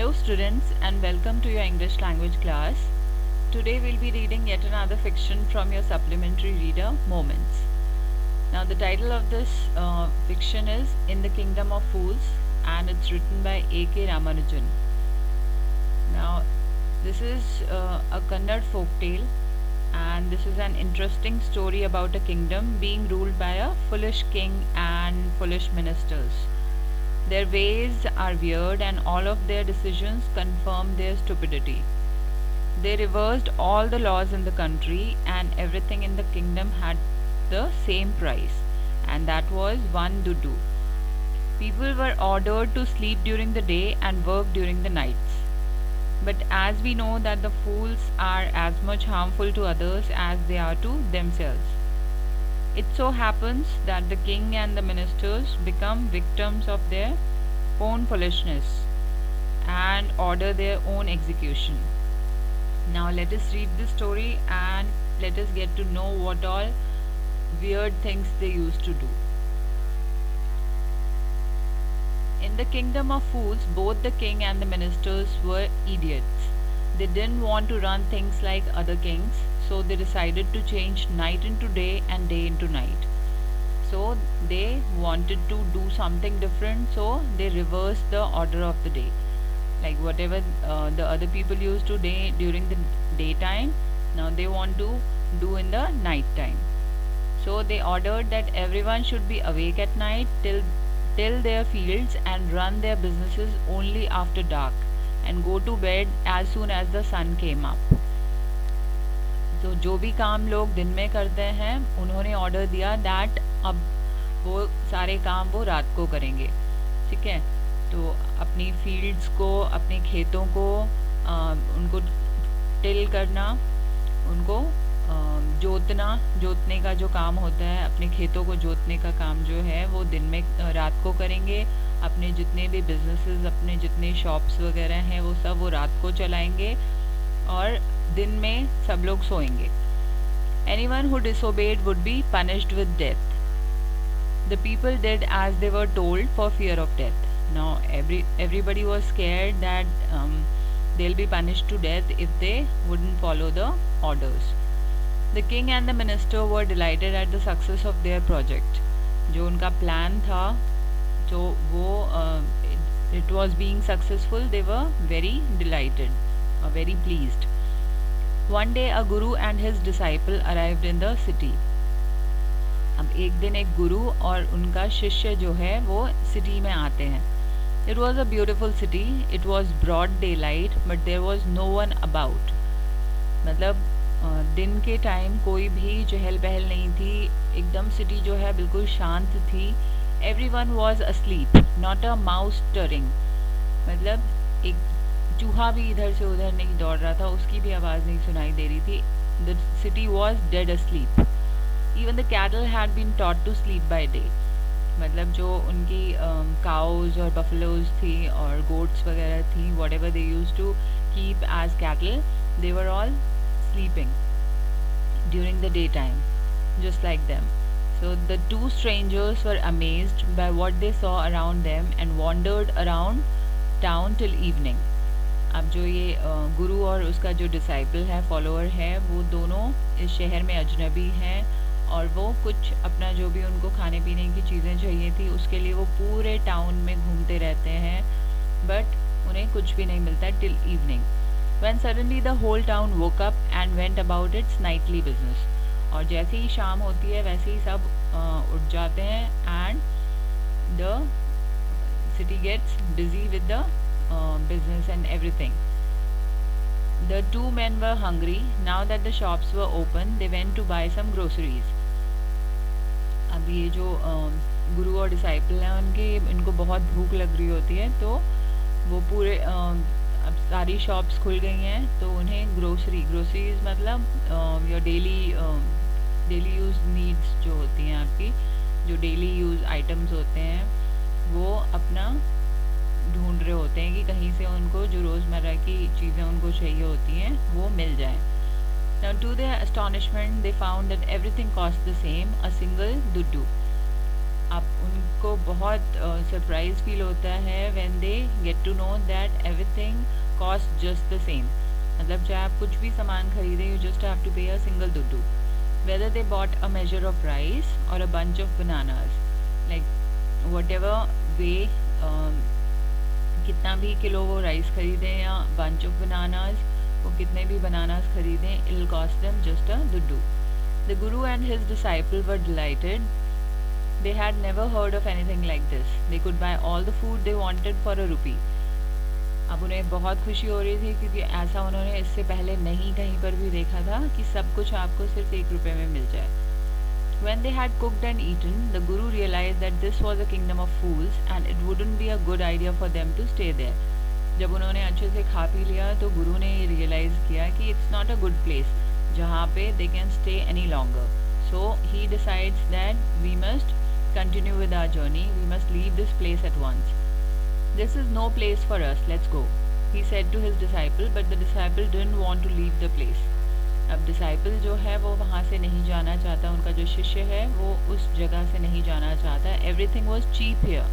Hello students and welcome to your English language class. Today we'll be reading yet another fiction from your supplementary reader, Moments. Now the title of this fiction is In the Kingdom of Fools and it's written by A.K. Ramanujan. Now this is a Kannada folktale and this is an interesting story about a kingdom being ruled by a foolish king and foolish ministers. Their ways are weird and all of their decisions confirm their stupidity. They reversed all the laws in the country and everything in the kingdom had the same price, and that was one dudu. People were ordered to sleep during the day and work during the nights. But as we know that the fools are as much harmful to others as they are to themselves. It so happens that the king and the ministers become victims of their own foolishness and order their own execution. Now let us read the story and let us get to know what all weird things they used to do. In the kingdom of fools, both the king and the ministers were idiots. They didn't want to run things like other kings, so they decided to change night into day and day into night. So they wanted to do something different, so they reversed the order of the day. Like whatever the other people used to do during the daytime, now they want to do in the night time. So they ordered that everyone should be awake at night till their fields and run their businesses only after dark and go to bed as soon as the sun came up. तो जो भी काम लोग दिन में करते हैं उन्होंने ऑर्डर दिया दैट अब वो सारे काम वो रात को करेंगे. ठीक है, तो अपनी फील्ड्स को, अपने खेतों को उनको टिल करना, उनको जोतने का जो काम होता है, अपने खेतों को जोतने का काम जो है वो दिन में रात को करेंगे. अपने जितने भी बिजनेसेस, अपने जितने शॉप्स वगैरह हैं वो सब वो रात को चलाएंगे और दिन में सब लोग सोएंगे. Anyone who disobeyed would be punished with death. The people did as they were told for fear of death. Now everybody was scared that they'll be punished to death if they wouldn't follow the orders. The king and the minister were delighted at the success of their project. जो उनका plan था, जो वो it was being successful, they were very delighted, very pleased. One day a guru and his disciple arrived in the city. अब एक दिन एक गुरु और उनका शिष्य जो है वो सिटी में आते हैं. It was a beautiful city. It was broad daylight, but there was no one about. मतलब दिन के टाइम कोई भी चहल पहल नहीं थी. एकदम सिटी जो है बिल्कुल शांत थी. Everyone was asleep, not a mouse stirring. मतलब एक चूहा भी इधर से उधर नहीं दौड़ रहा था, उसकी भी आवाज़ नहीं सुनाई दे रही थी. The city was dead asleep. Even the cattle had been taught to sleep by day. मतलब जो उनकी cows और buffaloes थी और goats वगैरह थी, whatever they used to keep as cattle, they were all sleeping during the daytime, just like them. So the two strangers were amazed by what they saw around them and wandered around town till evening. अब जो ये गुरु और उसका जो disciple है, follower है, वो दोनों इस शहर में अजनबी हैं और वो कुछ अपना जो भी उनको खाने पीने की चीज़ें चाहिए थी उसके लिए वो पूरे टाउन में घूमते रहते हैं, बट उन्हें कुछ भी नहीं मिलता till evening. When suddenly the whole town woke up and went about its nightly business. और जैसे ही शाम होती है वैसे ही सब उठ जाते हैं and the city gets busy with the business and everything. The two men were hungry. Now that the shops were open, they went to buy some groceries. अब ये जो गुरु और डिसाइपल हैं इनको बहुत भूख लग रही होती है, तो वो पूरे अब सारी शॉप्स खुल गई हैं तो उन्हें ग्रोसरीज मतलब योर डेली यूज नीड्स जो होती हैं, आपकी जो डेली यूज आइटम्स होते हैं वो अपना ढूंढ रहे होते हैं कि कहीं से उनको जो रोज़मर्रा की चीज़ें उनको चाहिए होती हैं वो मिल जाए. Now to their astonishment they found that everything cost the same, a single dudu. अब उनको बहुत सरप्राइज फील होता है when they get to know that everything cost just the same. मतलब चाहे आप कुछ भी सामान खरीदें, you just have to pay a single दुड्डू, whether they bought a measure of rice or a bunch of bananas, like whatever way, कितना भी किलो वो राइस खरीदें या bunch of bananas, वो कितने भी बनानास खरीदें, it'll cost them just a duddu. The guru and his disciple were delighted. They had never heard of anything like this. They could buy all the food they wanted for a rupee. अब उन्हें बहुत खुशी हो रही थी क्योंकि ऐसा उन्होंने इससे पहले नहीं कहीं पर भी देखा था कि सब कुछ आपको सिर्फ 1 रुपये में मिल जाए। When they had cooked and eaten, the Guru realized that this was a kingdom of fools and it wouldn't be a good idea for them to stay there. जब उन्होंने अच्छे से खा पी लिया तो गुरु ने ये रियलाइज़ किया कि it's not a good place जहाँ पे they can stay any longer. So he decides that we must continue with our journey. We must leave this place at once. This is no place for us, let's go, he said to his disciple, but the disciple didn't want to leave the place. अब disciple जो है वो वहाँ से नहीं जाना चाहता, उनका जो शिष्य है वो उस जगह से नहीं जाना चाहता। Everything was cheap here.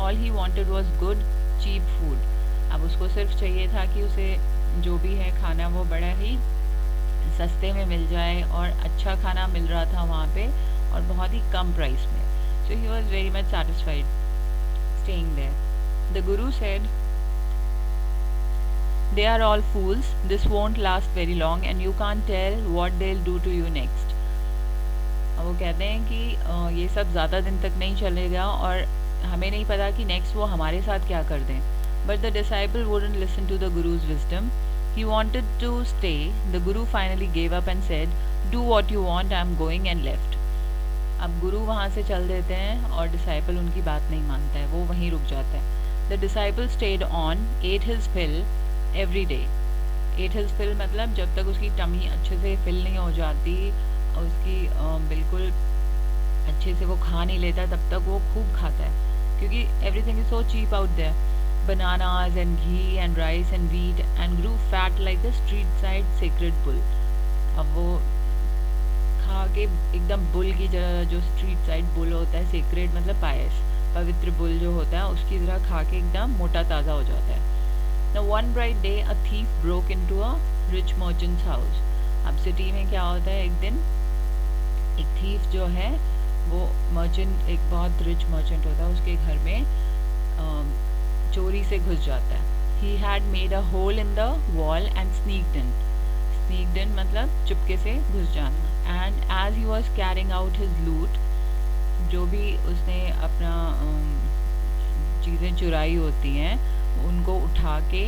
All he wanted was good, cheap food. अब उसको सिर्फ चाहिए था कि उसे जो भी है खाना वो बड़ा ही सस्ते में मिल जाए और अच्छा खाना मिल रहा था वहाँ पे और बहुत ही कम प्राइस में। So he was very much satisfied staying there. The Guru said, they are all fools, this won't last very long and you can't tell what they'll do to you next. वो कहते हैं कि ये सब ज़्यादा दिन तक नहीं चलेगा और हमें नहीं पता कि नेक्स्ट वो हमारे साथ क्या कर दें। But the disciple wouldn't listen to the Guru's wisdom. He wanted to stay. The Guru finally gave up and said, do what you want, I'm going, and left. अब गुरु वहाँ से चल देते हैं और डिसाइपल उनकी बात नहीं मानता है, वो वहीं रुक जाता है। The disciple stayed on, ate his fill every day. Ate his fill मतलब जब तक उसकी टमी अच्छे से फिल नहीं हो जाती, उसकी बिल्कुल अच्छे से वो खा नहीं लेता, तब तक वो खूब खाता है क्योंकि everything is so cheap out there. Bananas and ghee and rice and wheat and grew fat like the street side sacred bull. अब वो खा के एकदम बुल की जो स्ट्रीट साइड बुल होता है, सेक्रेड मतलब पायस, पवित्र बुल जो होता है उसकी तरह खा के एकदम मोटा ताज़ा हो जाता है। Now one bright day a thief broke into a rich merchant's house. अब सिटी में क्या होता है, एक दिन एक थीफ जो है वो मर्चेंट, एक बहुत रिच मर्चेंट होता है, उसके घर में चोरी से घुस जाता है। He had made a hole in the wall and sneaked in. Sneaked in मतलब चुपके से घुस जाना। And as he was carrying out his loot, जो भी उसने अपना चीज़ें चुराई होती हैं उनको उठा के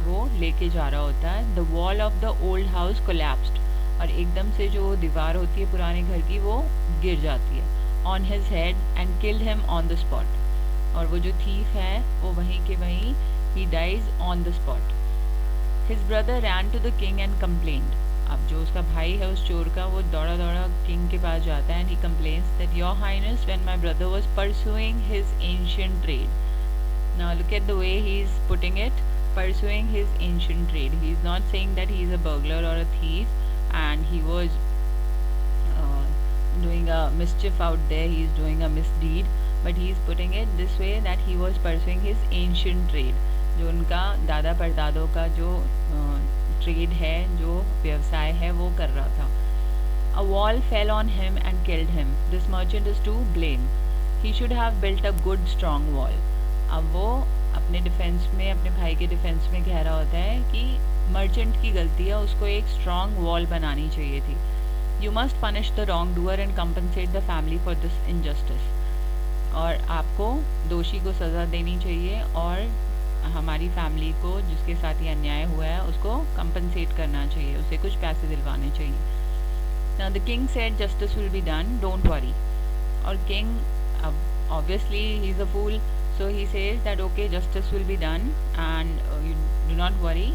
वो लेके जा रहा होता है। The wall of the old house collapsed, और एकदम से जो दीवार होती है पुराने घर की वो गिर जाती है on his head and killed him on the spot. और वो जो थीफ है वो वहीं के वहीं ही dies on the spot. His brother ran to the king and complained. अब जो उसका भाई है उस चोर का, वो दौड़ा दौड़ा किंग के पास जाता है and he complains that your highness when my brother was pursuing his ancient trade. Now look at the way he is putting it, pursuing his ancient trade. He is not saying that he is a burglar और a thief and he was doing a mischief out there, he is doing a misdeed, but he is putting it this way that he was pursuing his ancient trade, जो उनका दादा परदादों का जो trade है, जो व्यवसाय है वो कर रहा था। A wall fell on him and killed him. This merchant is to blame. He should have built a good strong wall. अब वो अपने डिफेंस में, अपने भाई के डिफेंस में कह रहा होता है कि मर्चेंट की गलती है, उसको एक स्ट्रॉन्ग वॉल बनानी चाहिए थी। You must punish the wrongdoer and compensate the family for this injustice. और आपको दोषी को सज़ा देनी चाहिए और हमारी फैमिली को जिसके साथ ये अन्याय हुआ है उसको कंपनसेट करना चाहिए, उसे कुछ पैसे दिलवाने चाहिए। Now the king said justice will be done, don't worry. और king अब obviously he is a fool, so he says that okay, justice will be done and you do not worry,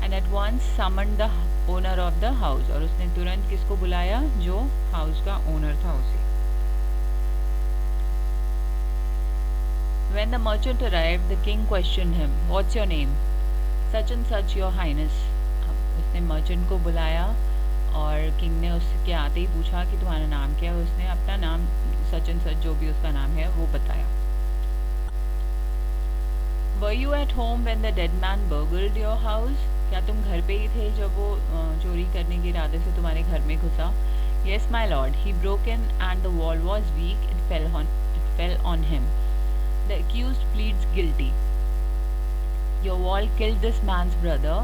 and at once summoned the owner of the house. और उसने तुरंत किसको बुलाया, जो house का owner था उसे। When the merchant arrived, the king questioned him, "What's your name?" "Such and such, your highness." अब उसने मर्चेंट को बुलाया और किंग ने उसके आते ही पूछा कि तुम्हारा नाम क्या है। उसने अपना नाम सच एंड सच जो भी उसका नाम है वो बताया। Were you at home when the dead man burgled your house? क्या तुम घर पे ही थे जब वो चोरी करने के इरादे से तुम्हारे घर में घुसा? Yes, my lord. He broke in and the wall was weak. It fell on him. The accused pleads guilty. Your wall killed this man's brother.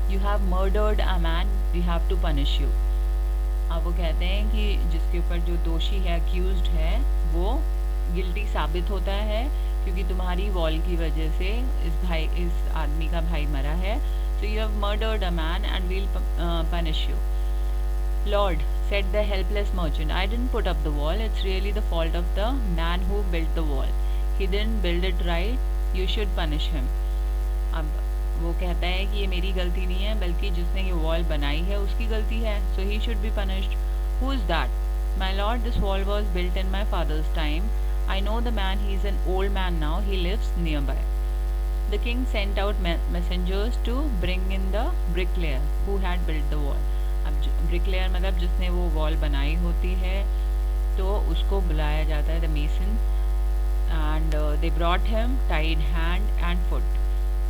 You have murdered a man. We have to punish you. अब वो कहते हैं कि जिसके ऊपर जो दोषी है, अक्यूज्ड है, वो गिल्टी साबित होता है क्योंकि तुम्हारी वॉल की वजह से इस आदमी का भाई मरा है। So you have murdered a man and we'll punish you. Lord, said the helpless merchant, I didn't put up the wall. It's really the fault of the man who built the wall. He didn't build it right. You should punish him. अब वो कहता है कि ये मेरी गलती नहीं है बल्कि जिसने ये वॉल बनाई है उसकी गलती है। So he should be punished. Who is that? My lord, this wall was built in my father's time. I know the man. He is an old man now. He lives nearby. The king sent out messengers to bring in the bricklayer who had built the wall. अब bricklayer मतलब जिसने वो wall बनाई होती है, तो उसको बुलाया जाता है, the mason, and they brought him tied hand and foot.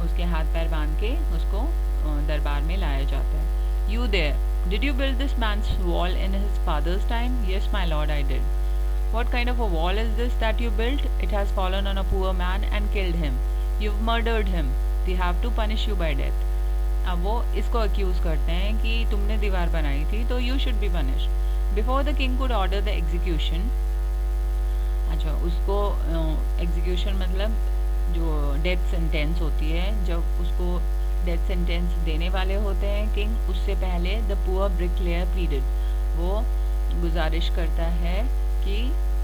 उसके हाथ पैर बांध के उसको दरबार में लाया जाता है. You there? Did you build this man's wall in his father's time? Yes, my lord, I did. What kind of a wall is this that you built? It has fallen on a poor man and killed him. You've murdered him. We have to punish you by death. अब वो इसको accuse करते हैं कि तुमने दीवार बनाई थी तो you should be punished. Before the king could order the execution, अच्छा उसको execution मतलब जो death sentence होती है, जब उसको death sentence देने वाले होते हैं king, उससे पहले the poor bricklayer pleaded. वो गुजारिश करता है कि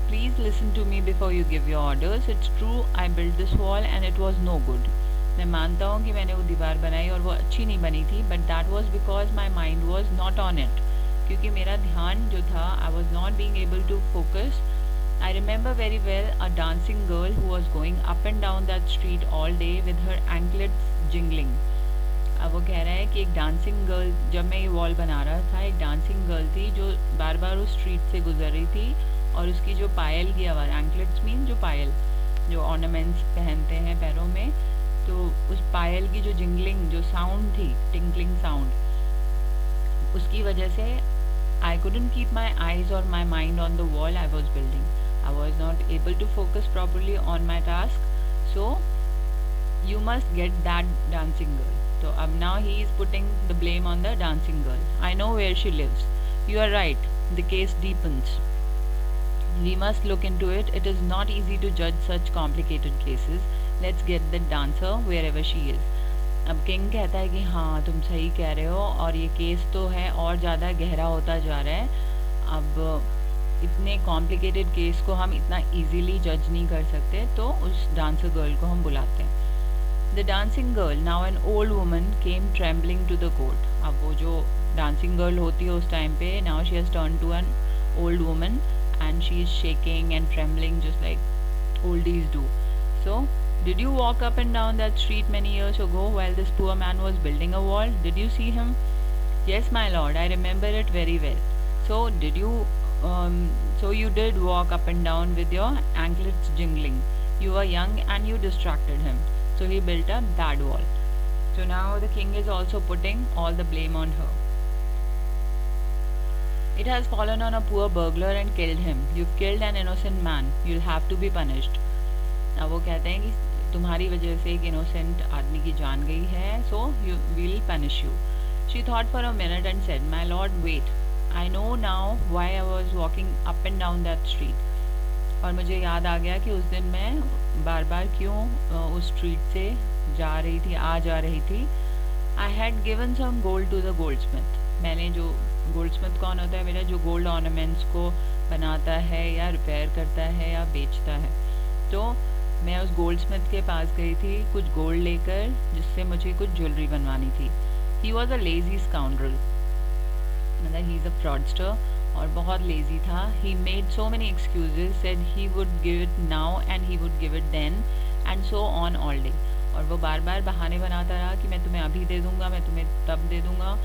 please listen to me before you give your orders. It's true I build this wall and it was no good. मैं मानता हूँ कि मैंने वो दीवार बनाई और वो अच्छी नहीं बनी थी, but that was because my mind was not on it. क्योंकि मेरा ध्यान जो था, I was not being able to focus. I remember very well a dancing girl who was going up and down that street all day with her anklets jingling. अब वो कह रहा है कि एक डांसिंग गर्ल, जब मैं ये वॉल बना रहा था, एक डांसिंग गर्ल थी जो बार बार उस स्ट्रीट से गुजर रही थी और उसकी जो पायल की आवाज़, एंकलेट्स मीन जो पायल, जो ऑर्नामेंट्स पहनते हैं पैरों में, तो उस पायल की जो जिंगलिंग, जो साउंड थी, टिंकलिंग साउंड, उसकी वजह से I couldn't keep my eyes और my mind on the wall I was building. I was not able to focus properly on my task. So you must get that dancing girl. तो अब now he is putting the blame on the dancing girl. I know where she lives. You are right. The case deepens. We must look into it. It is not easy to judge such complicated cases. Let's get the dancer wherever she is. अब king कहता है कि हाँ तुम सही कह रहे हो और ये केस तो है और ज़्यादा गहरा होता जा रहा है. अब इतने कॉम्प्लिकेटेड केस को हम इतना इजीली जज नहीं कर सकते, तो उस डांसर गर्ल को हम बुलाते हैं. The dancing girl, now an old woman, came trembling to the court. अब वो जो डांसिंग गर्ल होती है उस टाइम पे, now she has turn to an old woman and she is shaking and trembling just like oldies do. So, did you walk up and down that street many years ago while this poor man was building a wall? Did you see him? Yes, my lord, I remember it very well. So, you did walk up and down with your anklets jingling. You were young and you distracted him. So, he built a bad wall. So, now the king is also putting all the blame on her. It has fallen on a poor burglar and killed him. You've killed an innocent man. You'll have to be punished. अब वो कहते हैं कि तुम्हारी वजह से एक innocent आदमी की जान गई है, so we'll punish you. She thought for a minute and said, "My lord, wait. I know now why I was walking up and down that street." और मुझे याद आ गया कि उस दिन मैं बार बार क्यों उस स्ट्रीट से जा रही थी, आ जा रही थी. I had given some gold to the goldsmith. मैंने जो गोल्डस्मिथ कौन होता है बेटा? जो गोल्ड ऑर्नामेंट्स को बनाता है या रिपेयर करता है या बेचता है. तो मैं उस गोल्डस्मिथ के पास गई थी कुछ गोल्ड लेकर, जिससे मुझे कुछ ज्वेलरी बनवानी थी. He was a lazy scoundrel, मतलब ही इज़ अ फ्रॉडस्टर, और बहुत लेजी था. He made so many excuses, said he would give it now and he would give it then and so on all day. और वो बार बार बहाने बनाता रहा कि मैं तुम्हें अभी दे दूँगा, मैं तुम्हें तब दे दूँगा.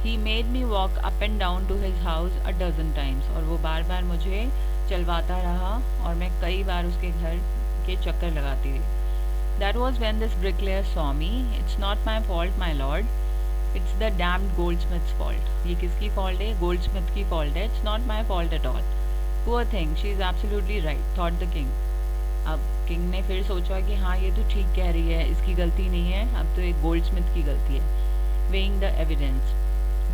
He made me walk up and down to his house a dozen times. और वो बार बार मुझे चलवाता रहा और मैं कई बार उसके घर के चक्कर लगाती रही। That was when this bricklayer saw me. It's not my fault, my lord. It's the damned goldsmith's fault. ये किसकी fault है? Goldsmith की fault है. It's not my fault at all. Poor thing, she is absolutely right, thought the king. अब king ने फिर सोचा कि हाँ ये तो ठीक कह रही है, इसकी गलती नहीं है, अब तो एक गोल्डस्मिथ की गलती है. Weighing the evidence.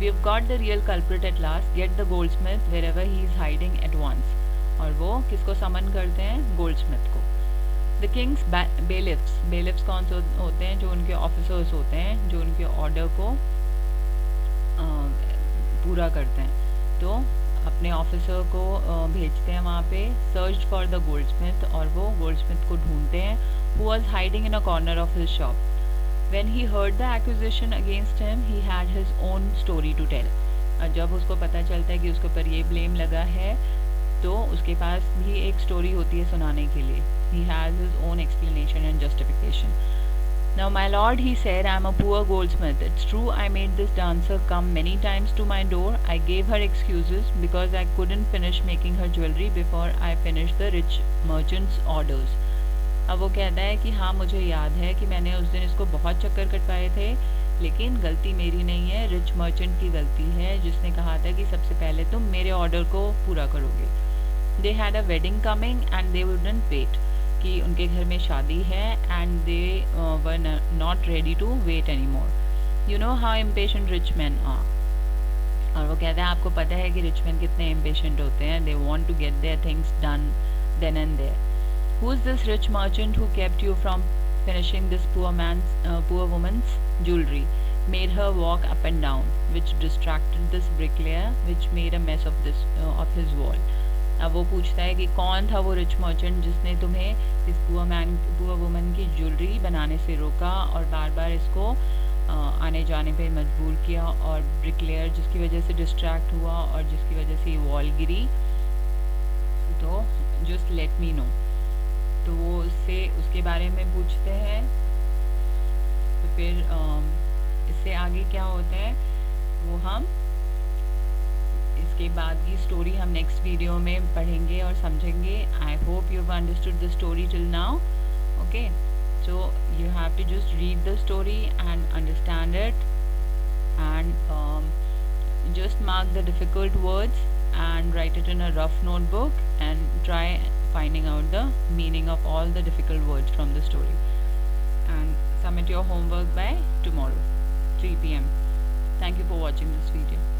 We have got the real culprit at last. Get the goldsmith wherever he is hiding at once. और वो किसको समन करते हैं? गोल्डस्मिथ को. The king's bailiffs. Bailiffs कौन से होते हैं? जो उनके ऑफिसर्स होते हैं, जो उनके ऑर्डर को पूरा करते हैं. तो अपने ऑफिसर को भेजते हैं वहाँ पे. सर्च फॉर द गोल्डस्मिथ, और वो गोल्डस्मिथ को ढूंढते हैं. Who was hiding in a corner of his shop. When he heard the accusation against him he had his own story to tell. जब उसको पता चलता है कि उसके ऊपर ये ब्लेम लगा है, तो उसके पास भी एक स्टोरी होती है सुनाने के लिए. He has his own explanation and justification. Now, my lord, he said, I am a poor goldsmith. It's true I made this dancer come many times to my door. I gave her excuses because I couldn't finish making her jewelry before I finished the rich merchant's orders. अब वो कहता है कि हाँ मुझे याद है कि मैंने उस दिन इसको बहुत चक्कर कटवाए थे, लेकिन गलती मेरी नहीं है, रिच मर्चेंट की गलती है, जिसने कहा था कि सबसे पहले तुम मेरे ऑर्डर को पूरा करोगे. They had a wedding coming and they wouldn't wait. कि उनके घर में शादी है and they were not ready to wait any more. You know how impatient rich man are. और वो कहते हैं आपको पता है कि रिच मैन कितने इम्पेशेंट होते हैं. They want to get their things done then and there. Who is this rich merchant who kept you from finishing this poor woman's jewellery, made her walk up and down, which distracted this bricklayer, which made a mess of his wall. अब वो पूछता है कि कौन था वो rich merchant जिसने तुम्हें इस पुअर वुमन की ज्वेलरी बनाने से रोका और बार बार इसको आने जाने पे मजबूर किया, और ब्रिकलेयर जिसकी वजह से डिस्ट्रैक्ट हुआ और जिसकी वजह से वॉल गिरी. तो जस्ट लेट मी नो. तो वो उससे उसके बारे में पूछते हैं. तो फिर इससे आगे क्या होता है वो हम इसके बाद की स्टोरी हम नेक्स्ट वीडियो में पढ़ेंगे और समझेंगे. I hope you have understood the story till now. Okay, so you have to just read the story and understand it, and just mark the difficult words and write it in a rough notebook and try finding out the meaning of all the difficult words from the story, and submit your homework by tomorrow 3 p.m. Thank you for watching this video.